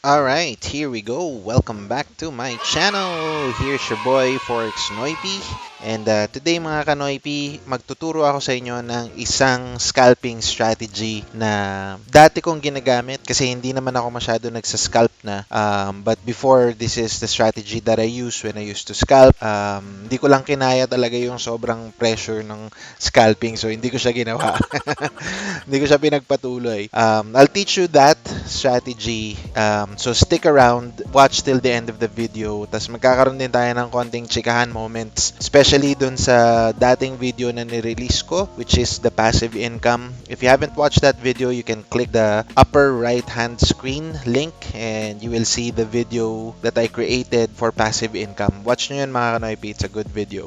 Alright, here we go. Welcome back to my channel. Here's your boy, Forex Noipi. And today mga kanoipi, magtuturo ako sa inyo ng isang scalping strategy na dati kong ginagamit kasi hindi naman ako masyado nagsascalp na. But before, this is the strategy that I use when I used to scalp. Hindi ko lang kinaya talaga yung sobrang pressure ng scalping, so hindi ko siya ginawa. Hindi ko siya pinagpatuloy. I'll teach you that strategy. So stick around, watch till the end of the video. Tapos magkakaroon din tayo ng konting chikahan moments. Especially dun sa dating video na nirelease ko, which is the passive income. If you haven't watched that video, you can click the upper right hand screen link and you will see the video that I created for passive income. Watch nyo yun mga kanoipi, it's a good video.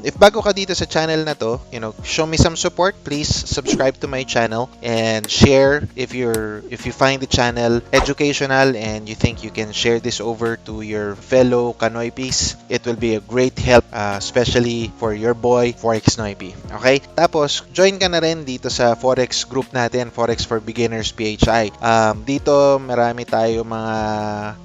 If bago ka dito sa channel na to, show me some support. Please subscribe to my channel and share if you find the channel educational and you think you can share this over to your fellow kanoipis. It will be a great help, especially for your boy Forex Noipi. Okay? Tapos join ka na rin dito sa Forex group natin, Forex for Beginners PHI. Dito marami tayo mga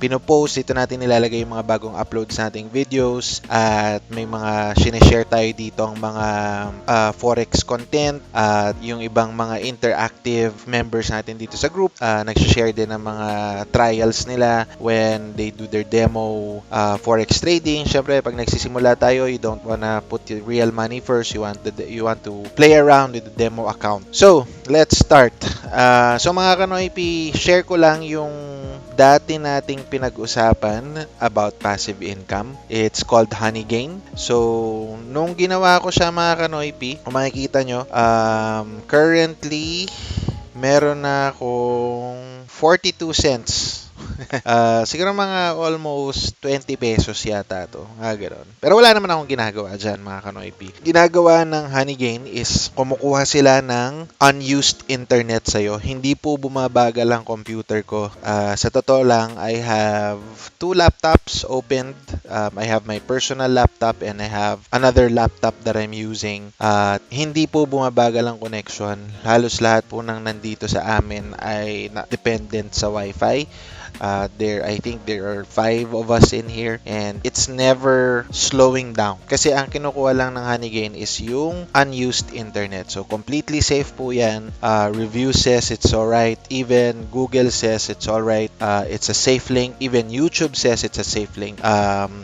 pinopost. Dito natin nilalagay yung mga bagong uploads nating videos at may mga sineshare tayo dito ang mga Forex content at yung ibang mga interactive members natin dito sa group. Nagsishare din ng mga trials nila when they do their demo Forex trading. Syempre, pag nagsisimula tayo, you don't wanna put your real money first. You want to play around with the demo account. So, let's start. So mga kanoipi, share ko lang yung dati nating pinag-usapan about passive income. It's called Honey Gain. So, nung ginawa ko siya mga kanoipi, kung makikita nyo, currently, meron na akong 42 cents. Siguro mga almost 20 pesos yata to. Gano'n. Pero wala naman akong ginagawa dyan mga kanoipi. Ginagawa ng Honey Gain is kumukuha sila ng unused internet sa'yo. Hindi po bumabagal ang computer ko. Sa totoo lang, I have two laptops opened. I have my personal laptop and I have another laptop that I'm using. Hindi po bumabagal ang connection. Halos lahat po ng nandito sa amin ay dependent sa Wi-Fi. I think there are 5 of us in here and it's never slowing down. Kasi ang kinukuha lang ng Honey Gain is yung unused internet. So, completely safe po yan. Review says it's alright. Even Google says it's alright. It's a safe link. Even YouTube says it's a safe link.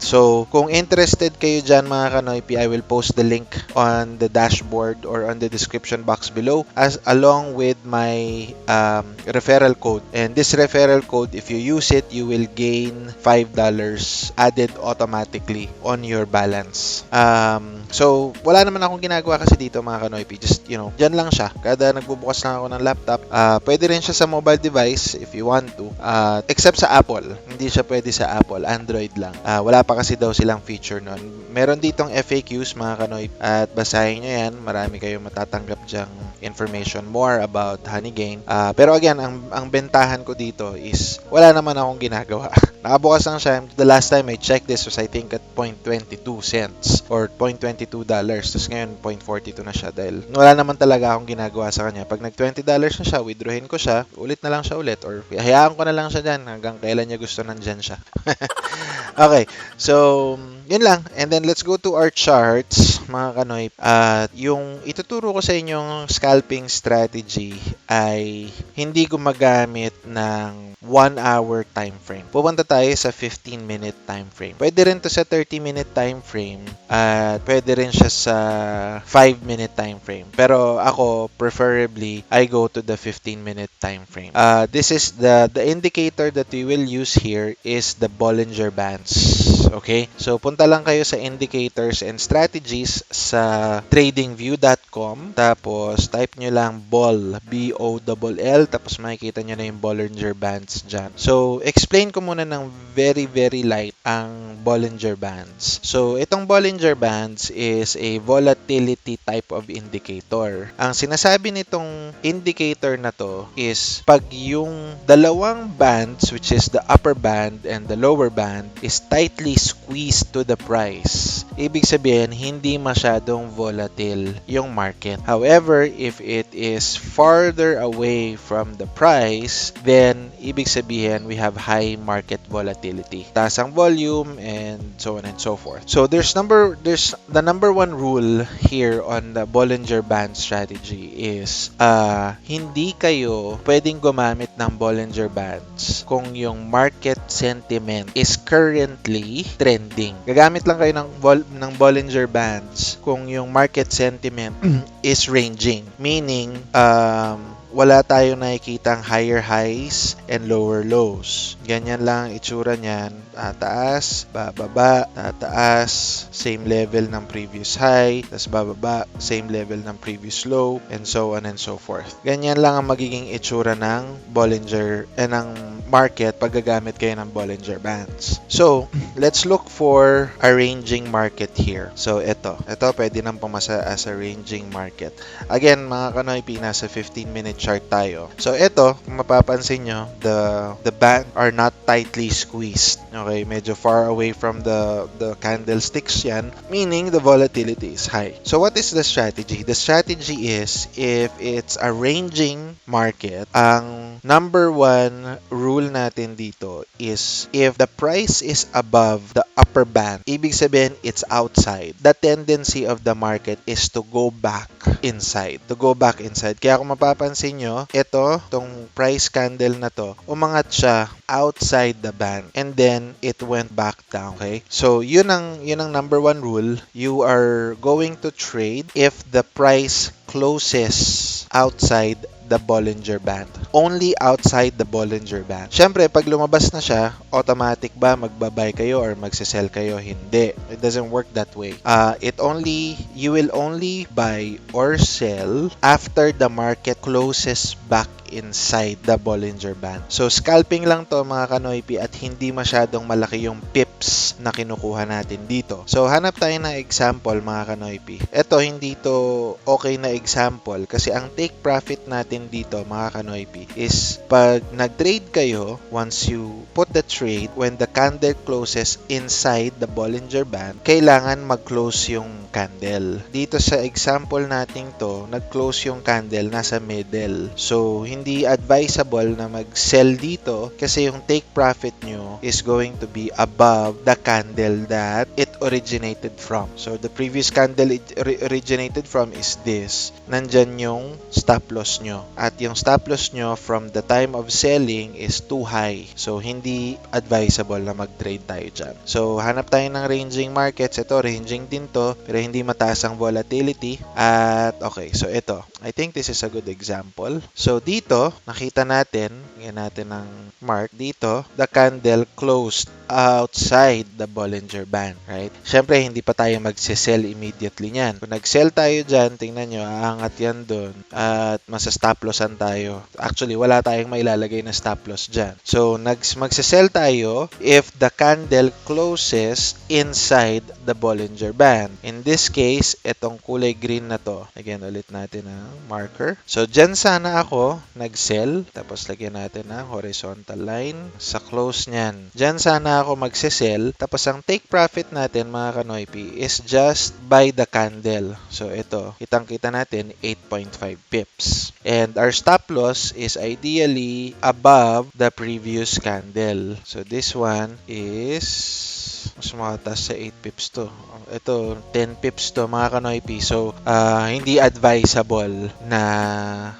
So, kung interested kayo dyan mga kanoipi, I will post the link on the dashboard or on the description box below along with my referral code. And this referral code, if you use it, you will gain $5 added automatically on your balance. So, wala naman akong ginagawa kasi dito mga kanoipi. Just, dyan lang siya. Kada nagbubukas lang ako ng laptop, pwede rin siya sa mobile device if you want to. Except sa Apple. Hindi siya pwede sa Apple. Android lang. Wala pa kasi daw silang feature nun. Meron ditong FAQs mga kanoipi at basahin nyo yan. Marami kayong matatanggap dyang information more about Honey Gain. Pero again, ang bentahan ko dito is wala naman akong ginagawa. Nakabukas lang siya. The last time I checked this was I think at 0.22 cents or $0.22. Tapos ngayon 0.42 na siya dahil wala naman talaga akong ginagawa sa kanya. Pag nag $20 na siya, withdrawin ko siya, ulit na lang siya ulit or hayaan ko na lang siya dyan hanggang kailan niya gusto nandyan siya. Okay, so yun lang. And then let's go to our charts, mga kanoy. Yung ituturo ko sa inyong scalping strategy ay hindi gumagamit ng 1-hour time frame. Pupunta tayo sa 15-minute time frame. Pwede rin to sa 30-minute time frame at pwede rin siya sa 5-minute time frame. Pero ako, preferably, I go to the 15-minute time frame. This is the indicator that we will use here is the Bollinger Bands. Okay? So, punta lang kayo sa indicators and strategies sa tradingview.com. Tapos, type nyo lang BOLL, B-O-L-L. Tapos, makikita nyo na yung Bollinger Bands dyan. So, explain ko muna ng very, very light ang Bollinger Bands. So, itong Bollinger Bands is a volatility type of indicator. Ang sinasabi nitong indicator na to is pag yung dalawang bands, which is the upper band and the lower band, is tightly squeezed to the price. Ibig sabihin, hindi masyadong volatile yung market. However, if it is farther away from the price, then ibig sabihin we have high market volatility. Taas ang volume and so on and so forth. So there's the number one rule here on the Bollinger Band strategy is hindi kayo pwedeng gumamit ng Bollinger Bands kung yung market sentiment is currently trending. Gagamit lang kayo ng Bollinger Bands kung yung market sentiment is ranging. Meaning, wala tayong nakikitang higher highs and lower lows. Ganyan lang itsura niyan. Tataas, bababa, tataas, same level ng previous high, tas bababa, same level ng previous low, and so on and so forth. Ganyan lang ang magiging itsura ng Bollinger ng market pag gagamit kayo ng Bollinger Bands. So, let's look for a ranging market here. So, ito pwede nang pumasa as a ranging market. Again, mga kanoypi, nasa 15-minute chart tayo. So, ito, kung mapapansin nyo, the band are not tightly squeezed. Okay, medyo far away from the candlesticks yan, meaning the volatility is high. So, what is the strategy? The strategy is, if it's a ranging market, ang number one rule natin dito is, if the price is above the upper band, ibig sabihin, it's outside. The tendency of the market is to go back inside. Kaya kung mapapansin nyo, itong price candle na to, umangat siya outside the band and then it went back down. Okay, so yun ang number one rule. You are going to trade if the price closes outside the Bollinger Band. Only outside the Bollinger Band. Syempre, pag lumabas na siya, automatic ba magbabay kayo or magsisell kayo? Hindi. It doesn't work that way. You will only buy or sell after the market closes back inside the Bollinger Band. So, scalping lang to mga kanoypi at hindi masyadong malaki yung pips na kinukuha natin dito. So, hanap tayo ng example mga kanoypi. Ito, hindi to okay na example kasi ang take profit natin dito mga kanoypi is pag nag-trade kayo, once you put the trade, when the candle closes inside the Bollinger Band, kailangan mag-close yung candle. Dito sa example natin to, nag-close yung candle nasa middle. So, hindi advisable na mag-sell dito kasi yung take profit nyo is going to be above the candle that it originated from. So, the previous candle it originated from is this. Nandyan yung stop loss nyo. At yung stop loss nyo from the time of selling is too high. So, hindi advisable na mag-trade tayo dyan. So, hanap tayo ng ranging markets. Ito, ranging din to, pero hindi mataas ang volatility. At, okay, so ito. I think this is a good example. So, dito, nakita natin, yan natin ng mark dito, the candle closed outside the Bollinger Band, right? Syempre, hindi pa tayo magsisell immediately niyan. Kung nag-sell tayo dyan, tingnan nyo, aangat yan doon at masa-stop lossan tayo. Actually, wala tayong mailalagay na stop loss dyan. So, magsisell tayo if the candle closes inside the Bollinger Band. In this case, itong kulay green na to. Again, ulit natin ang marker. So, dyan sana ako nag-sell. Tapos, lagyan natin ang horizontal line sa close niyan. Dyan sana ako magsisell. Tapos, ang take profit natin, mga kanoypi, is just by the candle. So, ito. Kitang-kita natin, 8.5 pips. And our stop loss is ideally above the previous candle. So, this one is mas mataas sa 8 pips to. Ito, 10 pips to mga kanoypi. So, hindi advisable na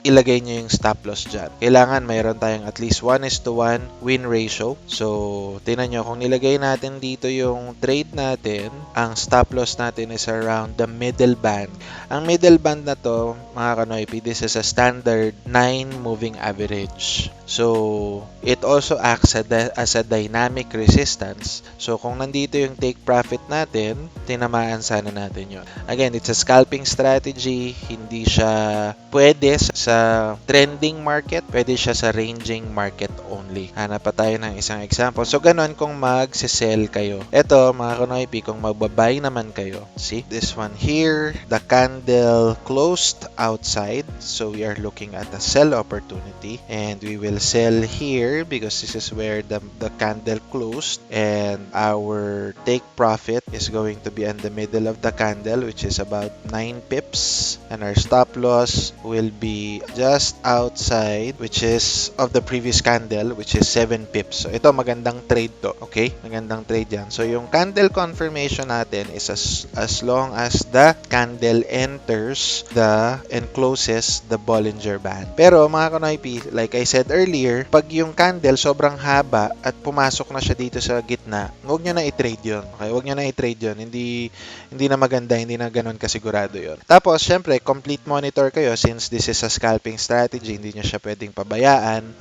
ilagay nyo yung stop loss dyan. Kailangan mayroon tayong at least 1:1 win ratio. So, tingnan nyo, kung nilagay natin dito yung trade natin, ang stop loss natin is around the middle band. Ang middle band na to, mga kanoypi, this is a standard 9 moving average. So, it also acts as a dynamic resistance. So, kung nandito yung take profit natin, tinamaan sana natin yun. Again, it's a scalping strategy. Hindi siya pwede sa trending market. Pwede siya sa ranging market only. Hanap pa tayo ng isang example. So, ganun kung mag-sell kayo. Ito, mga kanoypi, kung magbabay naman kayo. See, this one here, the candle closed outside. So, we are looking at a sell opportunity. And we will sell here because this is where the candle closed and our our take profit is going to be in the middle of the candle, which is about 9 pips. And our stop loss will be just outside, which is of the previous candle, which is 7 pips. So ito, magandang trade to. Okay? Magandang trade yan. So yung candle confirmation natin is as long as the candle enters and closes the Bollinger Band. Pero mga kanoypi, like I said earlier, pag yung candle sobrang haba at pumasok na siya dito sa gitna, huwag nyo na i-trade yun. Okay? Huwag nyo na i-trade yun. Hindi na maganda, hindi na ganun kasigurado yun. Tapos, syempre, complete monitor kayo since this is a scalping strategy, hindi nyo siya pwedeng pabayaan.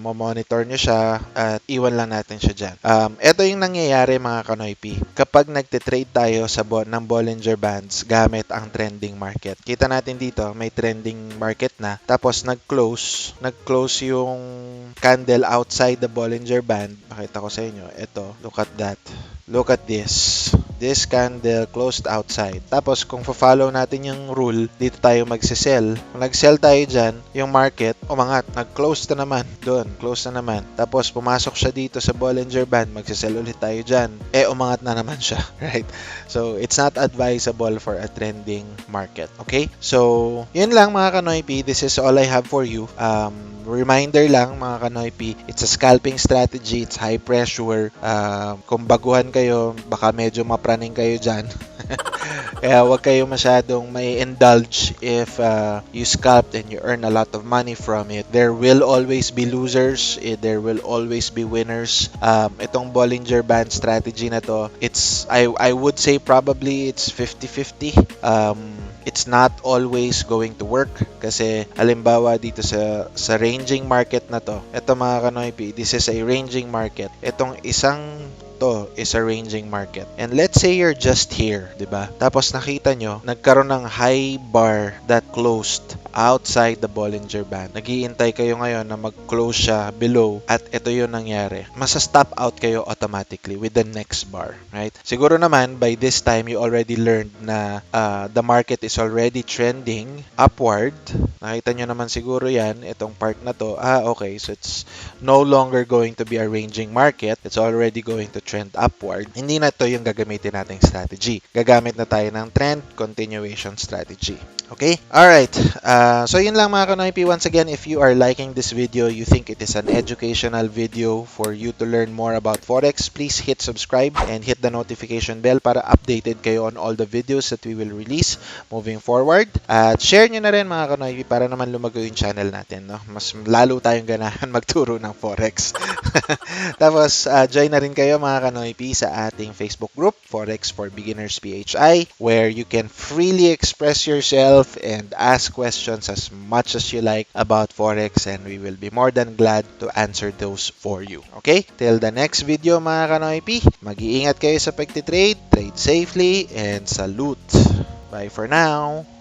Monitor nyo siya at iwan lang natin siya dyan. Ito yung nangyayari mga kanoypi. Kapag nagtitrade tayo ng Bollinger Bands gamit ang trending market. Kita natin dito, may trending market na. Tapos, nag-close yung candle outside the Bollinger Band. Makita ko sa inyo. Ito, look at that. Look at this. This candle closed outside. Tapos, kung follow natin yung rule, dito tayo magsisell. Kung nag-sell tayo dyan, yung market, umangat. Nag-close na naman. Doon, close na naman. Tapos, pumasok siya dito sa Bollinger Band. Magsisell ulit tayo dyan. Umangat na naman siya. Right? So, it's not advisable for a trending market. Okay? So, yun lang mga kanoypi. This is all I have for you. Reminder lang mga kanoypi, it's a scalping strategy, it's high pressure. Kung baguhan kayo, baka medyo mapraning kayo dyan. Kaya huwag kayo masyadong may indulge if you scalped and you earn a lot of money from it. There will always be losers, there will always be winners. Itong Bollinger Band strategy na to, I would say probably it's 50-50. It's not always going to work kasi halimbawa dito sa ranging market na to, ito mga kanoypi, this is a ranging market. Itong isang to is a ranging market. And let's say you're just here, di ba? Tapos nakita nyo, nagkaroon ng high bar that closed outside the Bollinger Band. Naghihintay kayo ngayon na mag-close siya below at ito yung nangyari. Masa-stop out kayo automatically with the next bar, right? Siguro naman, by this time, you already learned na the market is already trending upward. Nakita nyo naman siguro yan, itong part na to. Okay, so it's no longer going to be a ranging market. It's already going to trend upward. Hindi na to yung gagamitin nating strategy. Gagamit na tayo ng trend continuation strategy. Okay? Alright. So yun lang mga kanoypi. Once again, if you are liking this video, you think it is an educational video for you to learn more about Forex, please hit subscribe and hit the notification bell para updated kayo on all the videos that we will release moving forward. At share nyo na rin mga kanoypi para naman lumago yung channel natin. No? Mas lalo tayong ganahan magturo ng Forex. Tapos, join na rin kayo mga kanoypi sa ating Facebook group, Forex for Beginners PHI, where you can freely express yourself and ask questions as much as you like about Forex, and we will be more than glad to answer those for you. Okay? Till the next video mga kanoypi, mag-iingat kayo sa pagtitrade, trade safely, and salute. Bye for now!